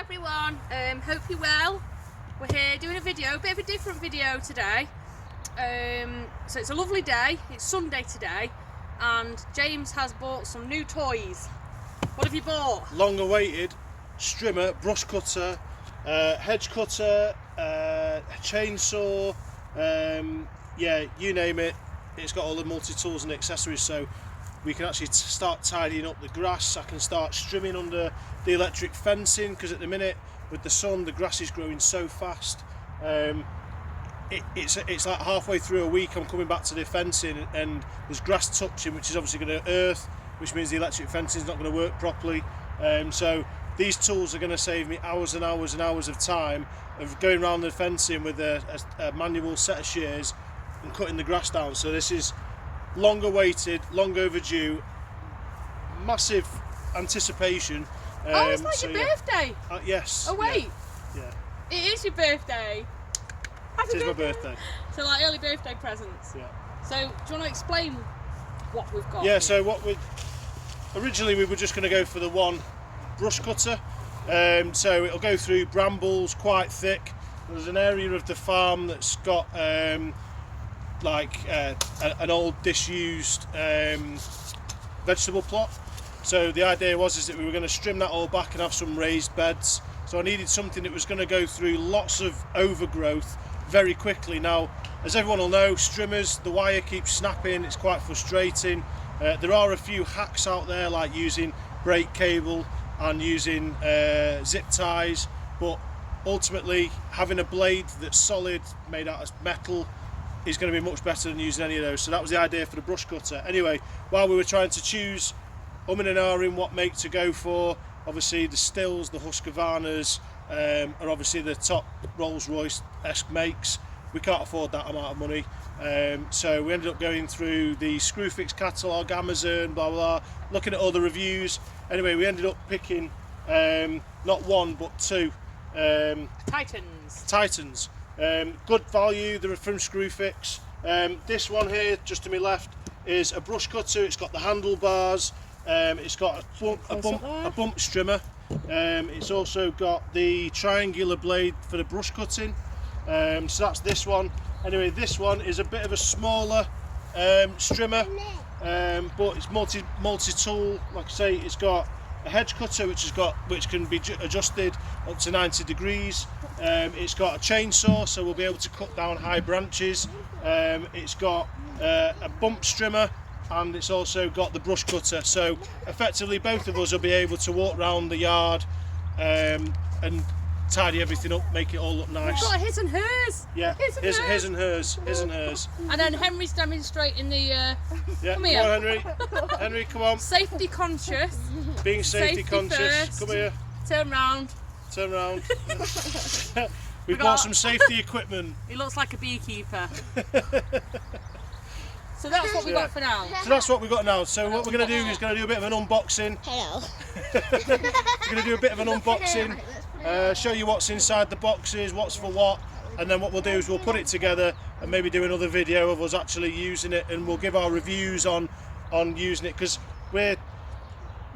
everyone, hope you're well. We're here doing a video, a bit of a different video today. So it's a lovely day, it's Sunday today, and James has bought some new toys. What have you bought? Long awaited strimmer, brush cutter, hedge cutter, chainsaw, yeah, you name it. It's got all the multi-tools and accessories, so we can actually start tidying up the grass. I can start strimming under the electric fencing, because at the minute with the sun the grass is growing so fast. It's like halfway through a week I'm coming back to the fencing and there's grass touching, which is obviously going to earth, which means the electric fencing is not going to work properly. So these tools are going to save me hours and hours and hours of time of going around the fencing with a manual set of shears and cutting the grass down. So this is long awaited, long overdue, massive anticipation. Oh, it's like your birthday. Yes. Oh wait. Yeah. It is your birthday. It is my birthday. So like early birthday presents. Yeah. So do you want to explain what we've got? Yeah. So originally we were just going to go for the one brush cutter. So it'll go through brambles, quite thick. There's an area of the farm that's got an old disused vegetable plot. So the idea is that we were going to trim that all back and have some raised beds. So I needed something that was going to go through lots of overgrowth very quickly. Now, as everyone will know, strimmers, the wire keeps snapping, it's quite frustrating. There are a few hacks out there, like using brake cable and using zip ties, but ultimately having a blade that's solid, made out of metal, is going to be much better than using any of those. So that was the idea for the brush cutter. Anyway, while we were trying to choose and ahhing what make to go for, obviously the Stills, the Husqvarnas are obviously the top Rolls-Royce-esque makes. We can't afford that amount of money, so we ended up going through the Screwfix catalogue, Amazon, blah blah, looking at all the reviews. Anyway, we ended up picking not one but two Titans. Good value. They're from Screwfix. This one here, just to my left, is a brush cutter. It's got the handlebars. It's got a bump strimmer. It's also got the triangular blade for the brush cutting. So that's this one. Anyway, this one is a bit of a smaller strimmer, but it's multi-tool. Like I say, it's got a hedge cutter which can be adjusted up to 90 degrees. It's got a chainsaw, so we'll be able to cut down high branches. It's got a bump strimmer, and it's also got the brush cutter. So effectively both of us will be able to walk around the yard and tidy everything up, make it all look nice. We've got his and hers. Yeah, his and hers. And then Henry's demonstrating the yeah, come here. Come on, Henry. Henry, come on. Safety conscious. Being safety conscious. First. Come here. Turn round. We've bought some safety equipment. He looks like a beekeeper. So that's what we got for now. So that's what we've got now. So what we're going to do is going to do a bit of an unboxing. Hello. We're going to do a bit of an unboxing, show you what's inside the boxes, what's for what, and then what we'll do is we'll put it together and maybe do another video of us actually using it, and we'll give our reviews on using it, because we've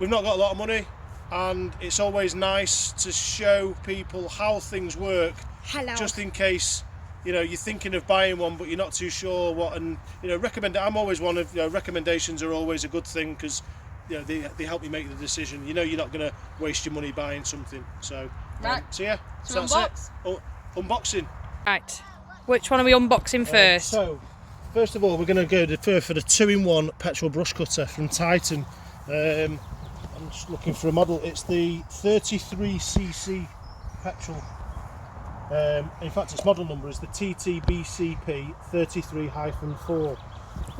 not got a lot of money, and it's always nice to show people how things work. Hello. Just in case, you know, you're thinking of buying one but you're not too sure what, and you know, I'm always one of, you know, recommendations are always a good thing, because you know, they help you make the decision. You know, you're not going to waste your money buying something. So right. So yeah, So that's it. Unboxing. Right. Which one are we unboxing first? So first of all, we're going to go for the 2-in-1 petrol brush cutter from Titan. I'm just looking for a model. It's the 33cc petrol. In fact, its model number is the TTBCP 33-4,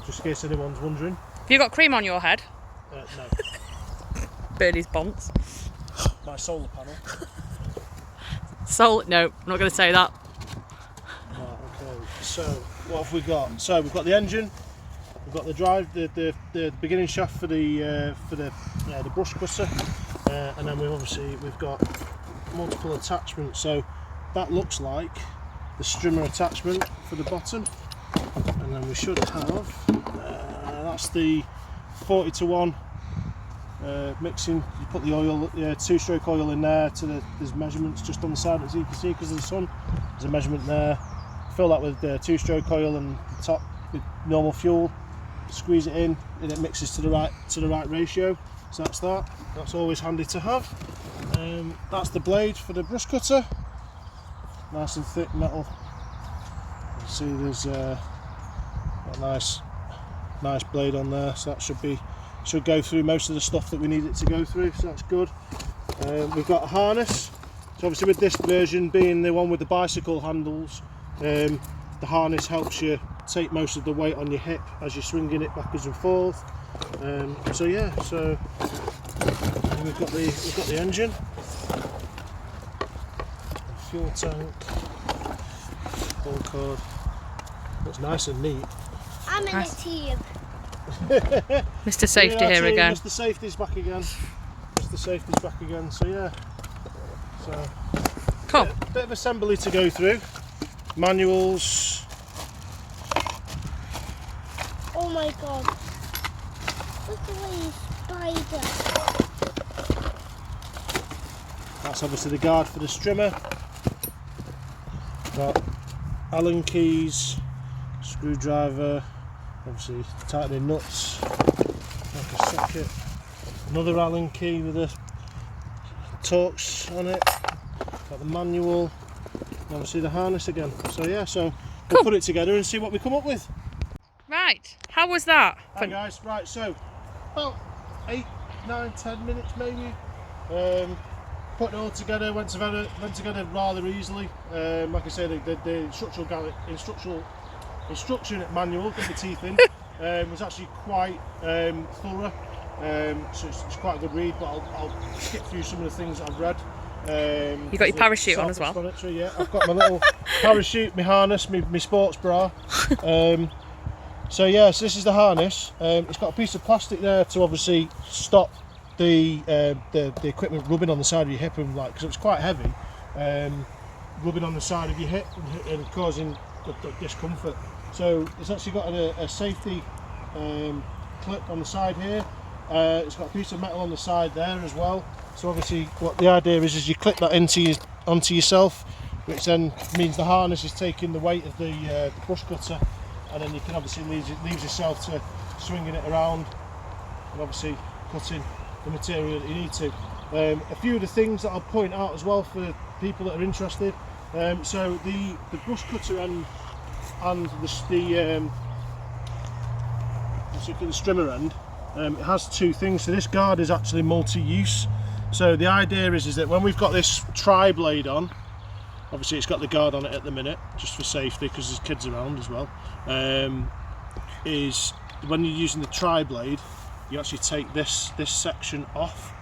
just in case anyone's wondering. Have you got cream on your head? No. Birdie's bonks. My solar panel. No, I'm not going to say that. Right, okay. So what have we got? So we've got the engine. We've got the drive, the beginning shaft for the brush cutter, and then we've got multiple attachments. So that looks like the strimmer attachment for the bottom, and then we should have that's the 40-to-1 mixing. You put the oil, two-stroke oil in there. There's measurements just on the side, as you can see, because of the sun. There's a measurement there. Fill that with two-stroke oil and the top with normal fuel. Squeeze it in, and it mixes to the right ratio. So that's that. That's always handy to have. That's the blade for the brush cutter. Nice and thick metal. You see there's a nice blade on there, so that should go through most of the stuff that we need it to go through, so that's good. We've got a harness. So obviously with this version being the one with the bicycle handles, the harness helps you take most of the weight on your hip as you're swinging it backwards and forth. So yeah, so we've got the engine, fuel tank, full cord. Looks nice and neat. I'm in the team. Mr. Safety here again. Mr. Safety's back again. Mr. Safety's back again. So yeah. So Cool. Bit of assembly to go through. Manuals. Oh my god. Look at the spider. That's obviously the guard for the strimmer. Got Allen keys, screwdriver, obviously tightening nuts, like a socket, another Allen key with the Torx on it, got the manual, and obviously the harness again. So yeah, so we'll put it together and see what we come up with. Right, how was that? Hi guys, right, so about 8, 9, 10 minutes maybe. Put it all together, went together rather easily. Like I say, the instruction manual, get the teeth in, was actually quite thorough. So it's quite a good read, but I'll skip through some of the things that I've read. You got your parachute on as well? Yeah, I've got my little parachute, my harness, my sports bra. So yeah, so this is the harness. It's got a piece of plastic there to obviously stop the equipment rubbing on the side of your hip, and like, because it was quite heavy, rubbing on the side of your hip and causing discomfort. So it's actually got a safety clip on the side here. It's got a piece of metal on the side there as well. So obviously what the idea is you clip that onto yourself, which then means the harness is taking the weight of the brush cutter, and then you can obviously leave yourself to swinging it around and obviously cutting the material that you need to. A few of the things that I'll point out as well for people that are interested. So the brush cutter and the strimmer end, it has two things. So this guard is actually multi-use. So the idea is that when we've got this tri-blade on, obviously it's got the guard on it at the minute just for safety because there's kids around as well, is when you're using the tri-blade, you actually take this section off,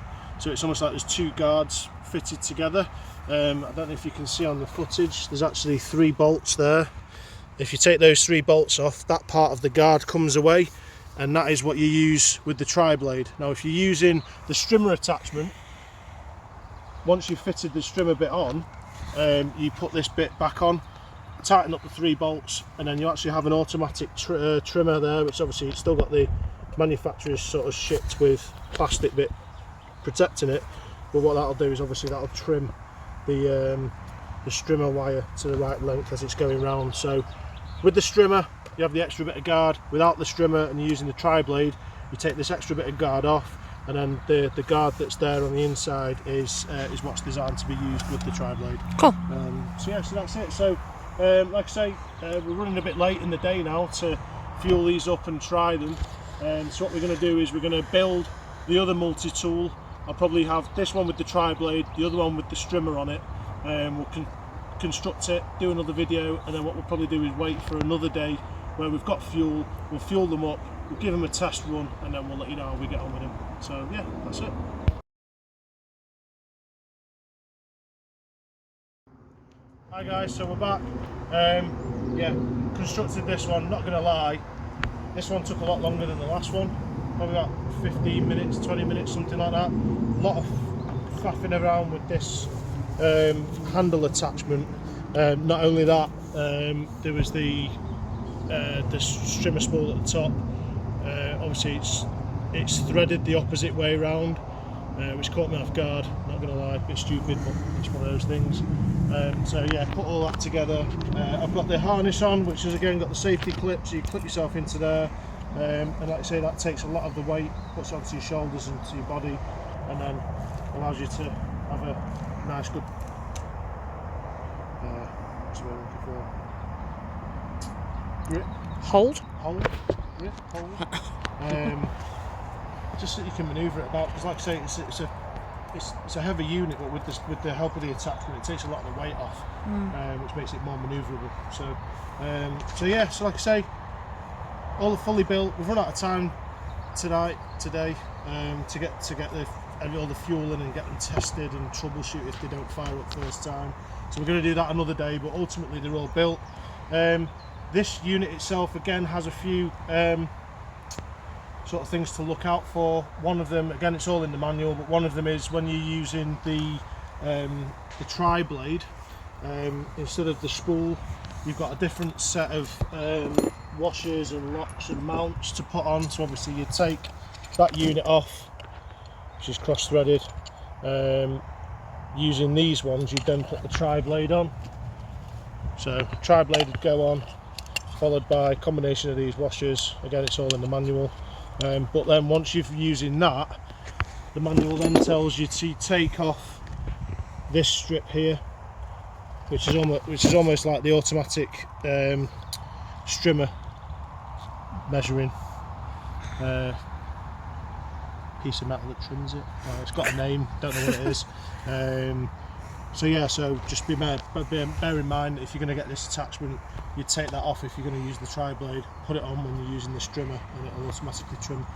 so it's almost like there's two guards fitted together. I don't know if you can see on the footage, there's actually 3 bolts there. If you take those 3 bolts off, that part of the guard comes away, and that is what you use with the tri-blade. Now if you're using the strimmer attachment, once you've fitted the strimmer bit on, you put this bit back on, tighten up the 3 bolts, and then you actually have an automatic trimmer there, which obviously it's still got the manufacturer's sort of shipped with plastic bit protecting it, but what that'll do is obviously that'll trim the strimmer wire to the right length as it's going round. So with the strimmer you have the extra bit of guard. Without the strimmer and you're using the tri-blade, you take this extra bit of guard off, and then the guard that's there on the inside is what's designed to be used with the tri-blade. Cool. So yeah, so that's it. So like I say, we're running a bit late in the day now to fuel these up and try them. So what we're going to do is we're going to build the other multi-tool. I'll probably have this one with the tri-blade, the other one with the strimmer on it. We'll construct it, do another video, and then what we'll probably do is wait for another day where we've got fuel. We'll fuel them up, we'll give them a test run, and then we'll let you know how we get on with them. So yeah, that's it. Hi guys, so we're back. Yeah, constructed this one, not gonna lie, this one took a lot longer than the last one, probably about 15 minutes, 20 minutes, something like that. A lot of faffing around with this handle attachment. Not only that, there was the strimmer spool at the top. Obviously it's threaded the opposite way round, which caught me off guard, not gonna lie, a bit stupid, but it's one of those things. So yeah, put all that together. I've got the harness on, which has again got the safety clip, so you clip yourself into there, and like I say, that takes a lot of the weight, puts it onto your shoulders and to your body, and then allows you to have a nice good what's the word I'm looking for? Grip. Hold. Grip, hold. Just so you can manoeuvre it about, because like I say, it's a heavy unit, but with the help of the attachment, it takes a lot of the weight off, which makes it more manoeuvrable. So yeah, so like I say, all are fully built. We've run out of time today to get all the fuel in and get them tested and troubleshoot if they don't fire up first time. So we're going to do that another day, but ultimately they're all built. This unit itself again has a few sort of things to look out for. One of them, again, it's all in the manual, but one of them is when you're using the tri-blade, instead of the spool, you've got a different set of washers and locks and mounts to put on. So obviously you take that unit off, which is cross-threaded. Using these ones, you then put the tri-blade on. So tri-blade would go on, followed by a combination of these washers. Again, it's all in the manual. But then once you're using that, the manual then tells you to take off this strip here, which is almost like the automatic strimmer measuring piece of metal that trims it. It's got a name, don't know what it is. So yeah, so just bear in mind that if you're going to get this attachment, you take that off if you're going to use the tri-blade, put it on when you're using the strimmer, and it'll automatically trim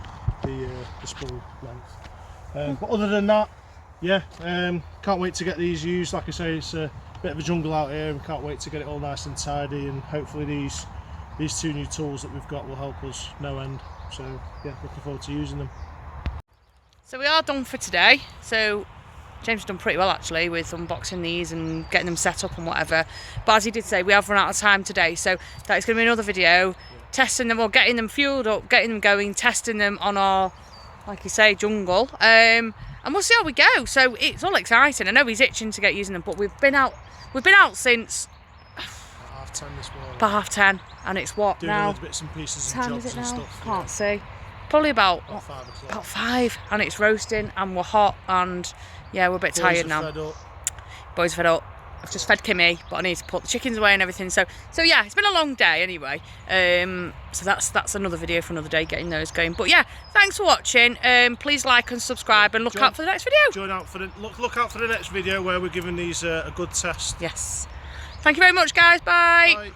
the spool length. But other than that, yeah, can't wait to get these used. Like I say, it's a bit of a jungle out here, and can't wait to get it all nice and tidy, and hopefully these two new tools that we've got will help us no end. So yeah, looking forward to using them. So we are done for today. So James has done pretty well actually with unboxing these and getting them set up and whatever. But as he did say, we have run out of time today, so that is going to be another video testing them, or getting them fueled up, getting them going, testing them on our, like you say, jungle. And we'll see how we go. So it's all exciting. I know he's itching to get using them, but we've been out since About 10:30 this morning. about 10:30, and it's what Doing now? loads of bits and pieces and What time jobs is it and now? stuff. Can't see. Probably about 5 o'clock. about 5, and it's roasting, and we're hot, and yeah, we're a bit tired now. Fed up. Boys are fed up. I've just fed Kimmy, but I need to put the chickens away and everything. So yeah, it's been a long day anyway. So that's another video for another day, getting those going. But yeah, thanks for watching. Please like and subscribe, and look out for the next video. Look out for the next video where we're giving these a good test. Yes. Thank you very much, guys. Bye. Bye.